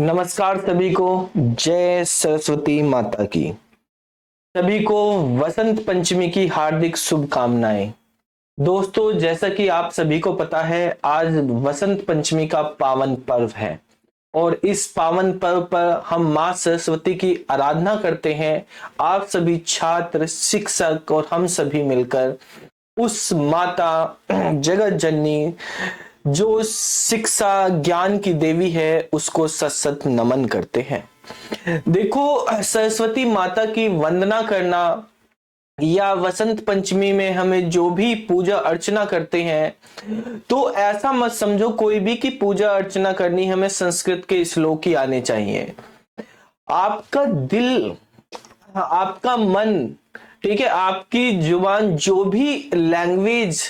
नमस्कार सभी को। जय सरस्वती माता की। सभी को वसंत पंचमी की हार्दिक शुभकामनाएं। दोस्तों, जैसा कि आप सभी को पता है, आज वसंत पंचमी का पावन पर्व है और इस पावन पर्व पर हम मां सरस्वती की आराधना करते हैं। आप सभी छात्र, शिक्षक और हम सभी मिलकर उस माता जगत जननी जो शिक्षा ज्ञान की देवी है उसको सत सत नमन करते हैं। देखो, सरस्वती माता की वंदना करना या वसंत पंचमी में हमें जो भी पूजा अर्चना करते हैं, तो ऐसा मत समझो कोई भी कि पूजा अर्चना करनी हमें संस्कृत के श्लोक ही आने चाहिए। आपका दिल, आपका मन, ठीक है, आपकी जुबान जो भी लैंग्वेज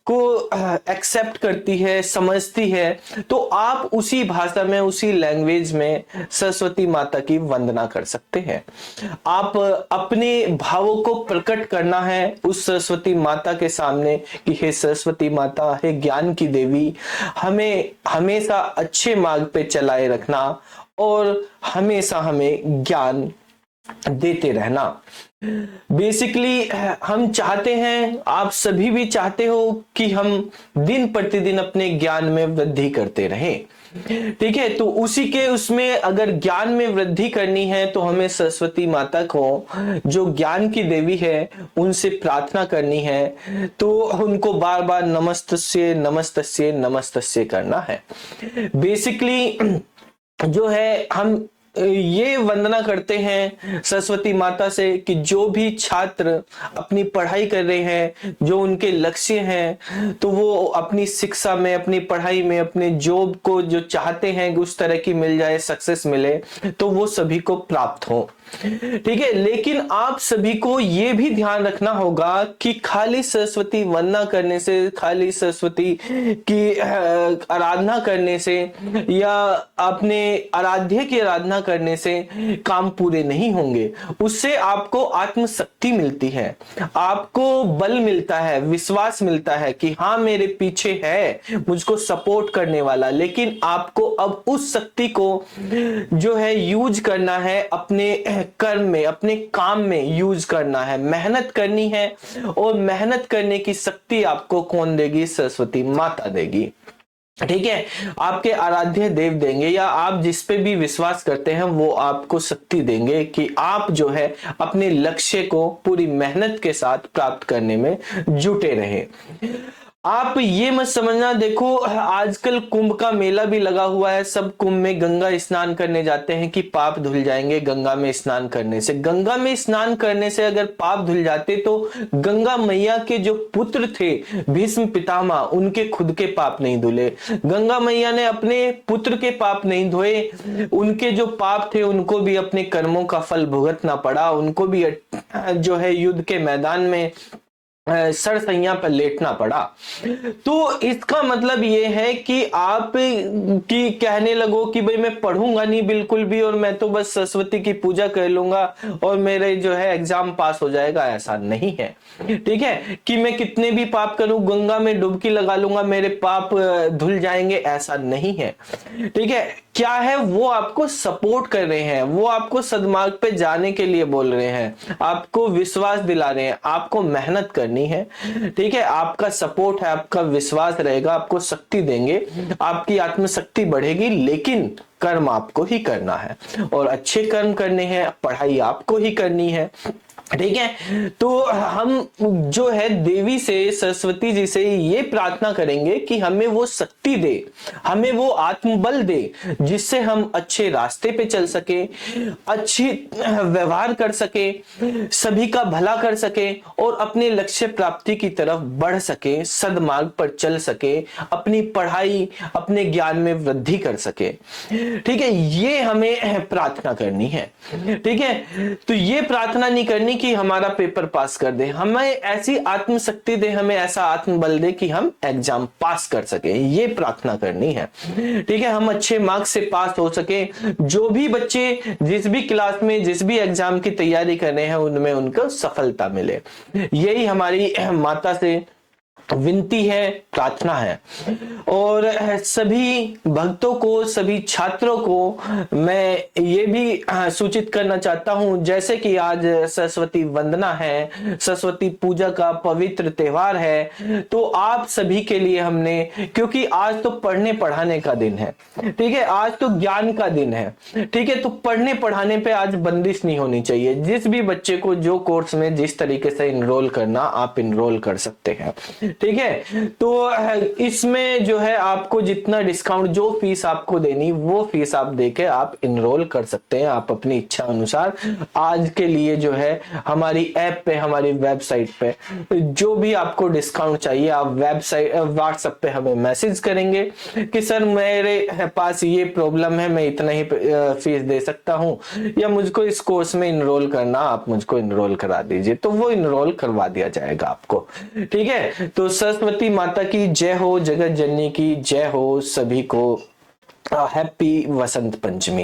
को एक्सेप्ट करती है, समझती है, तो आप उसी भाषा में, उसी लैंग्वेज में सरस्वती माता की वंदना कर सकते हैं। आप अपने भावों को प्रकट करना है उस सरस्वती माता के सामने कि हे सरस्वती माता, हे ज्ञान की देवी, हमें हमेशा अच्छे मार्ग पे चलाए रखना और हमेशा हमें ज्ञान देते रहना। बेसिकली हम चाहते हैं, आप सभी भी चाहते हो कि हम दिन प्रतिदिन अपने ज्ञान में वृद्धि करते रहें। ठीक है, तो उसी के उसमें अगर ज्ञान में वृद्धि करनी है तो हमें सरस्वती माता को, जो ज्ञान की देवी है, उनसे प्रार्थना करनी है। तो उनको बार बार नमस्तस्ये नमस्तस्ये नमस्तस्ये करना है। बेसिकली जो है, हम ये वंदना करते हैं सरस्वती माता से कि जो भी छात्र अपनी पढ़ाई कर रहे हैं, जो उनके लक्ष्य हैं, तो वो अपनी शिक्षा में, अपनी पढ़ाई में, अपने जॉब को जो चाहते हैं उस तरह की मिल जाए, सक्सेस मिले, तो वो सभी को प्राप्त हो। ठीक है, लेकिन आप सभी को ये भी ध्यान रखना होगा कि खाली सरस्वती वंदना करने से, खाली सरस्वती की आराधना करने से या अपने आराध्य की आराधना करने से काम पूरे नहीं होंगे। उससे आपको आत्मशक्ति मिलती है, आपको बल मिलता है, विश्वास मिलता है कि हाँ, मेरे पीछे है मुझको सपोर्ट करने वाला। लेकिन आपको अब उस शक्ति को जो है यूज करना है, अपने कर्म में, अपने काम में यूज करना है, मेहनत करनी है। और मेहनत करने की शक्ति आपको कौन देगी? सरस्वती माता देगी। ठीक है, आपके आराध्य देव देंगे, या आप जिस पे भी विश्वास करते हैं वो आपको शक्ति देंगे कि आप जो है अपने लक्ष्य को पूरी मेहनत के साथ प्राप्त करने में जुटे रहे। आप ये मत समझना, देखो आजकल कुंभ का मेला भी लगा हुआ है, सब कुंभ में गंगा स्नान करने जाते हैं कि पाप धुल जाएंगे गंगा में स्नान करने से। गंगा में स्नान करने से अगर पाप धुल जाते तो गंगा मैया के जो पुत्र थे भीष्म पितामह, उनके खुद के पाप नहीं धुले। गंगा मैया ने अपने पुत्र के पाप नहीं धोए, उनके जो पाप थे उनको भी अपने कर्मों का फल भुगतना पड़ा, उनको भी जो है युद्ध के मैदान में सरसैया पर लेटना पड़ा। तो इसका मतलब ये है कि आप की कहने लगो कि भाई मैं पढ़ूंगा नहीं बिल्कुल भी और मैं तो बस सरस्वती की पूजा कर लूंगा और मेरे जो है एग्जाम पास हो जाएगा, ऐसा नहीं है। ठीक है, कि मैं कितने भी पाप करूं, गंगा में डुबकी लगा लूंगा, मेरे पाप धुल जाएंगे, ऐसा नहीं है। ठीक है, क्या है, वो आपको सपोर्ट कर रहे हैं, वो आपको सदमार्ग पे जाने के लिए बोल रहे हैं, आपको विश्वास दिला रहे हैं, आपको मेहनत करनी है। ठीक है, आपका सपोर्ट है, आपका विश्वास रहेगा, आपको शक्ति देंगे, आपकी आत्मशक्ति बढ़ेगी। लेकिन कर्म आपको ही करना है और अच्छे कर्म करने हैं, पढ़ाई आपको ही करनी है। ठीक है, तो हम जो है देवी से, सरस्वती जी से ये प्रार्थना करेंगे कि हमें वो शक्ति दे, हमें वो आत्मबल दे, जिससे हम अच्छे रास्ते पे चल सके, अच्छी व्यवहार कर सके, सभी का भला कर सके और अपने लक्ष्य प्राप्ति की तरफ बढ़ सके, सदमार्ग पर चल सके, अपनी पढ़ाई, अपने ज्ञान में वृद्धि कर सके। ठीक है, ये हमें प्रार्थना करनी है। ठीक है, तो ये प्रार्थना नहीं करनी कि हमारा पेपर पास कर दे, हमें ऐसी आत्मशक्ति दे, हमें ऐसा आत्मबल दे कि हम एग्जाम पास कर सके, ये प्रार्थना करनी है। ठीक है, हम अच्छे मार्क्स से पास हो सके, जो भी बच्चे जिस भी क्लास में जिस भी एग्जाम की तैयारी कर रहे हैं उनमें उनको सफलता मिले। यही हमारी माता से विनती है, प्रार्थना है। और सभी भक्तों को, सभी छात्रों को मैं ये भी सूचित करना चाहता हूं, जैसे कि आज सरस्वती वंदना है, सरस्वती पूजा का पवित्र त्योहार है, तो आप सभी के लिए हमने, क्योंकि आज तो पढ़ने पढ़ाने का दिन है, ठीक है, आज तो ज्ञान का दिन है, ठीक है, तो पढ़ने पढ़ाने पे आज बंदिश नहीं होनी चाहिए। जिस भी बच्चे को जो कोर्स में जिस तरीके से इनरोल करना, आप इनरोल कर सकते हैं, ठीक है। तो इसमें जो है आपको जितना डिस्काउंट, जो फीस आपको देनी वो फीस आप देके आप इनरोल कर सकते हैं, आप अपनी इच्छा अनुसार। आज के लिए जो है हमारी ऐप पे, हमारी वेबसाइट पे जो भी आपको डिस्काउंट चाहिए, आप वेबसाइट व्हाट्सएप पे हमें मैसेज करेंगे कि सर मेरे पास ये प्रॉब्लम है, मैं इतना ही फीस दे सकता हूं, या मुझको इस कोर्स में इनरोल करना, आप मुझको इनरोल करा दीजिए, तो वो इनरोल करवा दिया जाएगा आपको, ठीक है। तो सरस्वती माता की जय हो, जगत जननी की जय हो, सभी को हैप्पी वसंत पंचमी।